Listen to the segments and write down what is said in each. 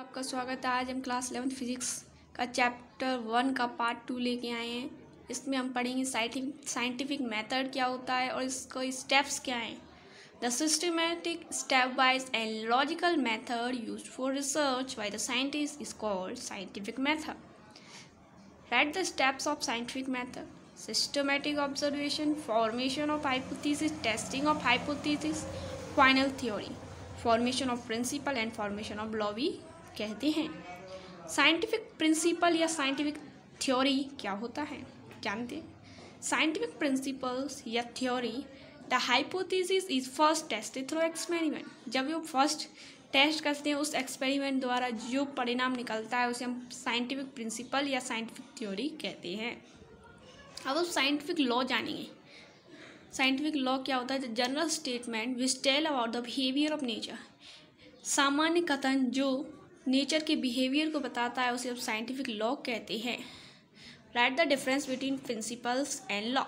आपका स्वागत है। आज हम क्लास 11 फिजिक्स का चैप्टर 1 का पार्ट 2 लेके आए हैं। इसमें हम पढ़ेंगे साइंटिफिक मेथड क्या होता है और इसको स्टेप्स क्या हैं। The systematic step wise and logical method used for research by the scientist is called scientific method. Write the steps of scientific method: systematic observation, formation of hypothesis, testing of hypothesis, final theory, formation of principle and formation of law भी कहते हैं। Scientific principle या scientific theory क्या होता है जानते हैं। Scientific principles या theory: the hypothesis is first tested through experiment. जब वो फर्स्ट टेस्ट करते हैं उस एक्सपेरिमेंट द्वारा जो परिणाम निकलता है उसे हम साइंटिफिक प्रिंसिपल या साइंटिफिक थ्योरी कहते हैं। अब हम साइंटिफिक लॉ जानेंगे। साइंटिफिक लॉ क्या होता है? The general statement which tell about the behaviour of nature. सामान्य कथन जो नेचर के बिहेवियर को बताता है उसे हम साइंटिफिक लॉ कहते हैं। Write the difference between principles and law.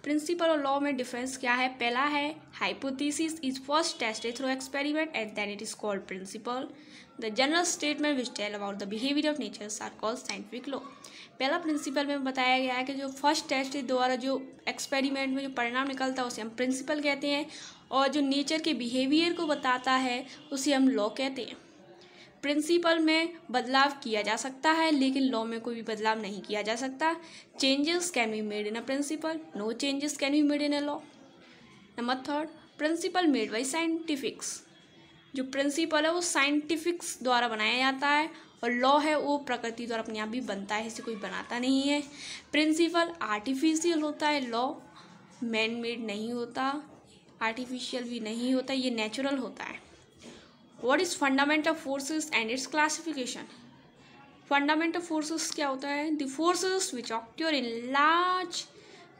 Principle और लॉ में डिफरेंस क्या है? पहला है hypothesis is first tested through experiment and then it is called principle. The general statement which tell about the behaviour of nature are called scientific law. पहला principle में बताया गया है कि जो फर्स्ट टेस्ट के द्वारा जो एक्सपेरिमेंट में जो परिणाम निकलता है उसे हम प्रिंसिपल कहते हैं, और जो नेचर के बिहेवियर को बताता है उसे हम लॉ कहते हैं। प्रिंसिपल में बदलाव किया जा सकता है लेकिन लॉ में कोई भी बदलाव नहीं किया जा सकता। Changes can be made in a principle, no changes can be made in a law. Number third, principle made by scientifics. जो प्रिंसिपल है वो साइंटिफिक्स द्वारा बनाया जाता है और लॉ है वो प्रकृति द्वारा अपने आप भी बनता है, इसे कोई बनाता नहीं है। प्रिंसिपल आर्टिफिशियल होता है, लॉ मैन मेड नहीं होता, आर्टिफिशियल भी नहीं होता, ये नेचुरल होता है। What is fundamental forces and it's classification? Fundamental forces क्या होता है? The forces which occur in large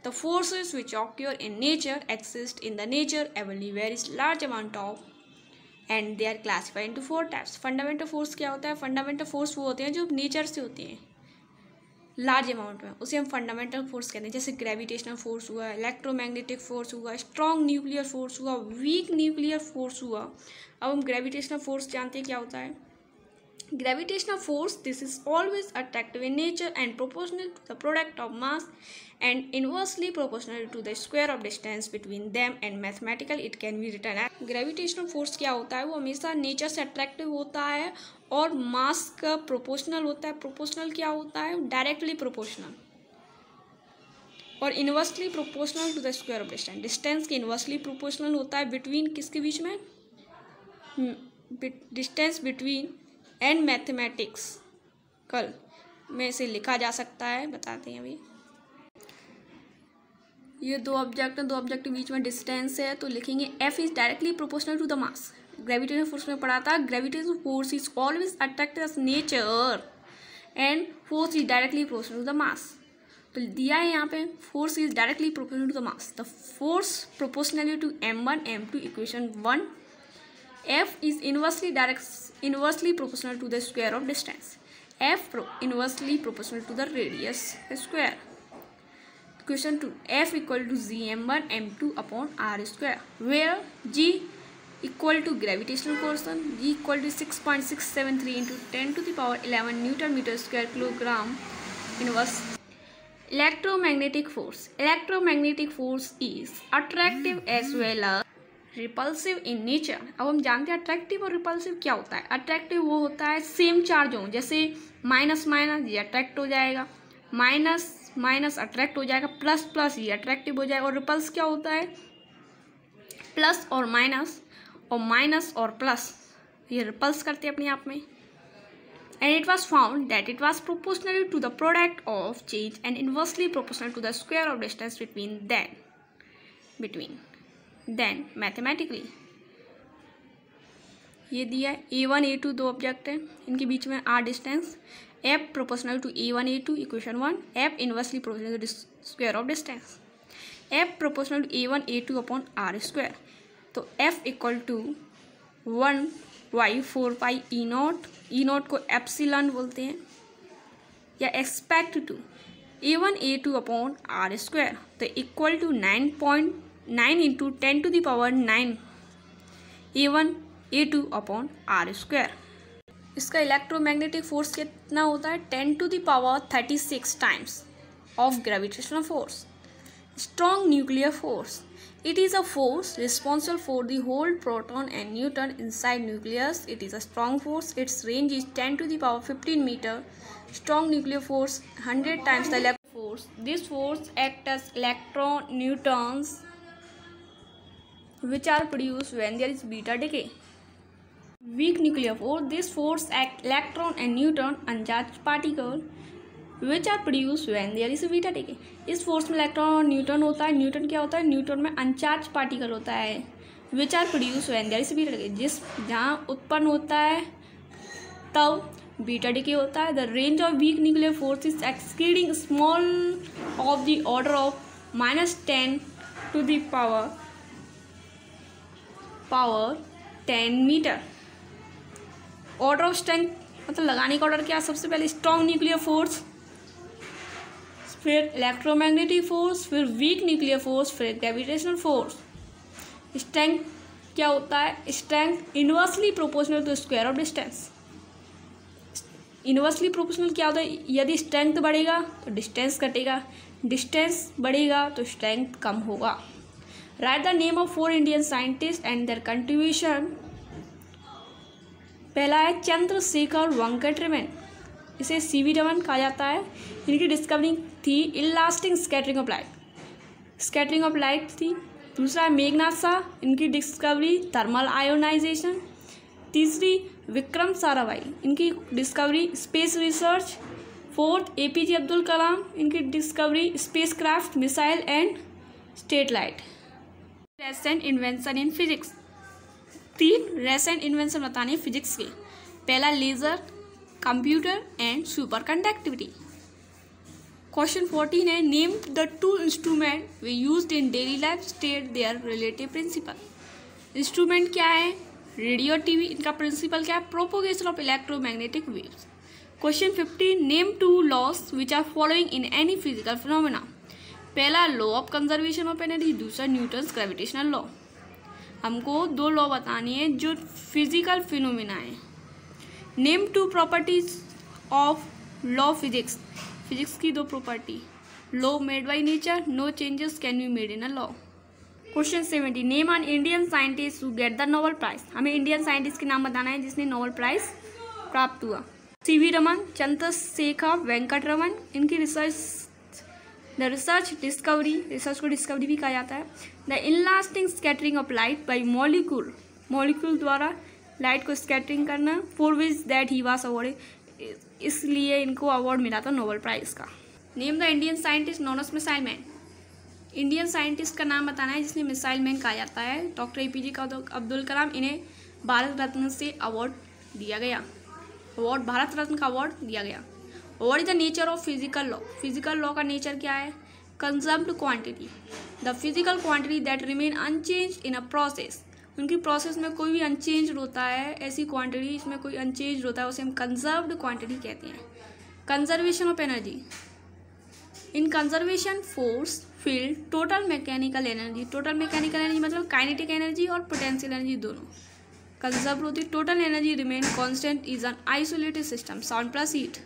The forces which occur in nature exist in the nature everywhere is large amount of and they are classified into 4 types. Fundamental force क्या होता है? Fundamental force वो होते हैं जो nature से होते हैं लार्ज अमाउंट में, उसे हम फंडामेंटल फोर्स कहते हैं। जैसे ग्रेविटेशनल फोर्स हुआ, इलेक्ट्रोमैग्नेटिक फोर्स हुआ, स्ट्रॉन्ग न्यूक्लियर फोर्स हुआ, वीक न्यूक्लियर फोर्स हुआ। अब हम ग्रेविटेशनल फोर्स जानते हैं क्या होता है। Gravitational force, this is always attractive in nature and proportional to the product of mass and inversely proportional to the square of distance between them and mathematically it can be written as gravitational force क्या होता है? वो हमेशा nature से attractive होता है और मास का प्रोपोर्शनल होता है। प्रोपोर्शनल क्या होता है? डायरेक्टली प्रोपोर्शनल और inversely proportional to the square of distance. Distance के इनवर्सली प्रोपोर्शनल होता है बिटवीन किसके बीच में? डिस्टेंस बिटवीन एंड मैथमेटिक्स कल में इसे लिखा जा सकता है, बताते हैं अभी। ये दो ऑब्जेक्ट के बीच में डिस्टेंस है तो लिखेंगे F is directly proportional to the mass. Gravitational force में पढ़ा था, gravitational force is always attracted as nature and force is directly proportional to the mass. तो दिया है यहाँ पे force is directly proportional to the mass. The force proportionally to m1 m2 equation 1। F is inversely proportional to the square of distance. F inversely proportional to the radius square. Question 2. F equal to Gm1 m2 upon r square, where G equal to gravitational constant, G equal to 6.673 into 10 to the power 11 Newton meter square kilogram inverse. Electromagnetic force. Electromagnetic force is attractive as well as repulsive in nature. अब हम जानते हैं attractive और repulsive क्या होता है। Attractive वो होता है सेम चार्ज हो, जैसे माइनस माइनस ये अट्रैक्ट हो जाएगा, माइनस माइनस अट्रैक्ट हो जाएगा, प्लस प्लस ये अट्रैक्टिव हो जाएगा। और रिपल्स क्या होता है? प्लस और माइनस और प्लस ये रिपल्स करते हैं अपने आप में। And it was found that it was proportional to the product of change and inversely proportional to the square of distance between then mathematically ये दिया है A1 A2 दो ऑब्जेक्ट हैं, इनके बीच में r distance, F proportional to A1 A2 equation 1, F inversely proportional to square of distance, F proportional to A1 A2 upon r square. तो F equal to 1/4 E0 को एप्सिलॉन बोलते हैं, या expect to A1 A2 upon r square. तो equal to 9 into 10 to the power 9 A1 A2/r²। इसका electromagnetic force कितना होता है? 10⁻36 times of gravitational force. Strong nuclear force, it is a force responsible for the whole proton and neutron inside nucleus. It is a strong force. Its range is 10⁻15 meter. Strong nuclear force 100 times the electron force. This force acts as electron neutrons which are produced when there is beta decay. Weak nuclear force, this force acts electron and neutron uncharged particle which are produced when there is a beta decay. इस force में electron और neutron होता है। Neutron क्या होता है? Neutron में अनचार्ज particle होता है which are produce when there is beta decay. जहाँ उत्पन्न होता है तब बीटा डिके होता है। The range of weak nuclear force is exceeding small of the order of -10 to the power 10 metre. Order of strength मतलब लगाने का ऑर्डर क्या है? सबसे पहले स्ट्रॉन्ग न्यूक्लियर फोर्स, फिर इलेक्ट्रोमैग्नेटिक फोर्स, फिर वीक न्यूक्लियर फोर्स, फिर ग्रेविटेशनल फोर्स। स्ट्रेंथ क्या होता है? Strength inversely proportional to square of distance. Inversely proportional क्या होता है? यदि स्ट्रेंथ बढ़ेगा तो डिस्टेंस घटेगा, डिस्टेंस बढ़ेगा तो स्ट्रेंथ कम होगा। Right the name of 4 Indian scientist and there contribution. पहला है चंद्रशेखर वेंकट रमन, इसे सीवी रमन कहा जाता है। इनकी डिस्कवरी थी elastic scattering of light, scattering of light थी। दूसरा है मेघनाथ शाह, इनकी डिस्कवरी थर्मल आयोनाइजेशन। तीसरी विक्रम साराभाई, इनकी discovery space research. Fourth APJ Abdul Kalam, इनकी discovery space craft, missile and state light. Recent invention in physics, 3 recent invention बताने फिजिक्स के। पहला laser, computer and super conductivity. Question 14 है name the 2 instrument we used in daily life, state their relative principle. Instrument क्या है? Radio, TV. इनका principle क्या है? Propagation of electromagnetic waves. Question 15 name 2 laws which are following in any physical phenomena. पहला law of conservation of energy, दूसरा Newton's gravitational law. हमको 2 law बतानी है जो फिजिकल फिनोमेना है। Name 2 properties of law physics. Physics की 2 property. Law made by nature, no changes can be made in a law. Question 70 name an Indian scientist who get the Nobel prize. हमें Indian scientist के नाम बताना है जिसने Nobel prize प्राप्त हुआ। CV Raman, Chandrasekhar Venkata Raman. इनकी रिसर्च को डिस्कवरी भी कहा जाता है। The inelastic scattering of light by molecule द्वारा लाइट को स्कैटरिंग करना, for which that he was awarded, इसलिए इनको अवार्ड मिला था नोबेल प्राइज का। Name the Indian scientist known as missile man. Indian scientist का नाम बताना है जिसने मिसाइल मैन कहा जाता है। डॉक्टर एपीजे अब्दुल कलाम, इन्हें भारत रत्न से अवार्ड दिया गया। भारत रत्न का अवार्ड दिया गया। What is the nature of physical law. Physical law का नेचर क्या है? Conserved quantity, the physical quantity that remain unchange in a process. उनकी प्रोसेस में कोई भी अनचेंज होता है, ऐसी क्वांटिटी इसमें कोई अनचेंज होता है उसे हम कंजर्व्ड क्वांटिटी कहते हैं। Conservation of energy, in conservation force field total mechanical energy. Total mechanical energy मतलब काइनेटिक एनर्जी और पोटेंशियल एनर्जी दोनों कंजर्व होती है। Total energy remain constant is an isolated system, sound plus heat.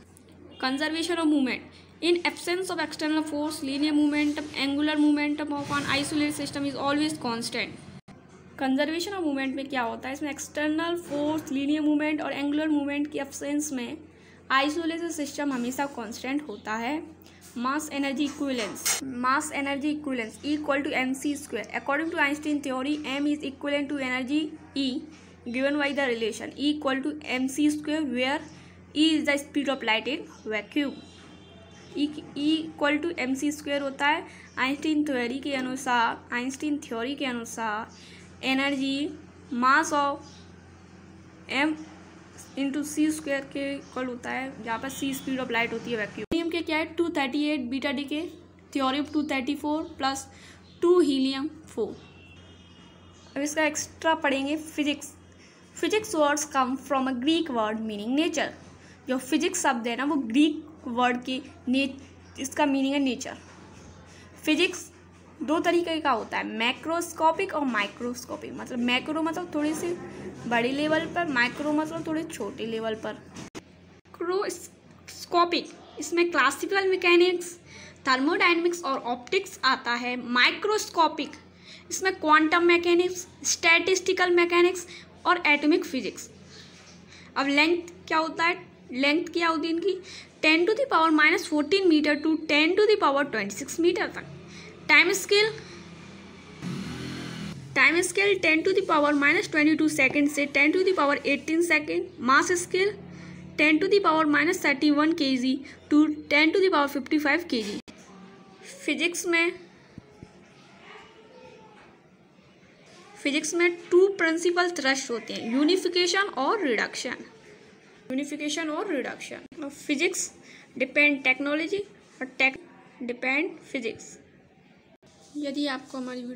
Conservation of movement, in absence of external force, linear momentum, angular momentum of an isolated system is always constant। Conservation of movement में क्या होता है? इसमें external force, linear movement और angular movement की absence में isolated system हमेशा constant होता है। Mass energy equivalence equal to mc²। According to Einstein theory m is equivalent to energy E given by the relation E equal to mc² where E is the speed of light in vacuum. E equal to mc² होता है Einstein theory के अनुसार energy mass of m into c² के equal होता है, जहाँ पर c speed of light होती है वैक्यूम। हीलियम के क्या है? 238 beta decay, theorem 234 plus 2 helium 4। अब इसका एक्स्ट्रा पढ़ेंगे physics words come from a Greek word meaning nature. जो फिजिक्स शब्द है ना वो ग्रीक वर्ड की इसका मीनिंग है नेचर। फिजिक्स दो तरीके का होता है, मैक्रोस्कोपिक और माइक्रोस्कोपिक। मतलब मैक्रो मतलब थोड़ी सी बड़ी लेवल पर, माइक्रो मतलब थोड़ी छोटी लेवल पर। मैक्रोस्कोपिक इसमें क्लासिकल मैकेनिक्स, थर्मोडायनेमिक्स और ऑप्टिक्स आता है। माइक्रोस्कोपिक इसमें क्वांटम मैकेनिक्स, स्टैटिस्टिकल मैकेनिक्स और एटॉमिक फिजिक्स। अब लेंथ क्या होता है, लेंथ क्या होती है इनकी 10⁻⁻14 मीटर टू 10⁻26 मीटर तक। टाइम स्केल 10⁻22 सेकेंड से 10⁻18 second. Mass scale 10⁻31 kg to 10⁻55 kg। Physics में टू प्रिंसिपल थ्रस्ट होते हैं, यूनिफिकेशन और रिडक्शन। फिजिक्स डिपेंड टेक्नोलॉजी और टेक डिपेंड फिजिक्स। यदि आपको हमारी वीडियो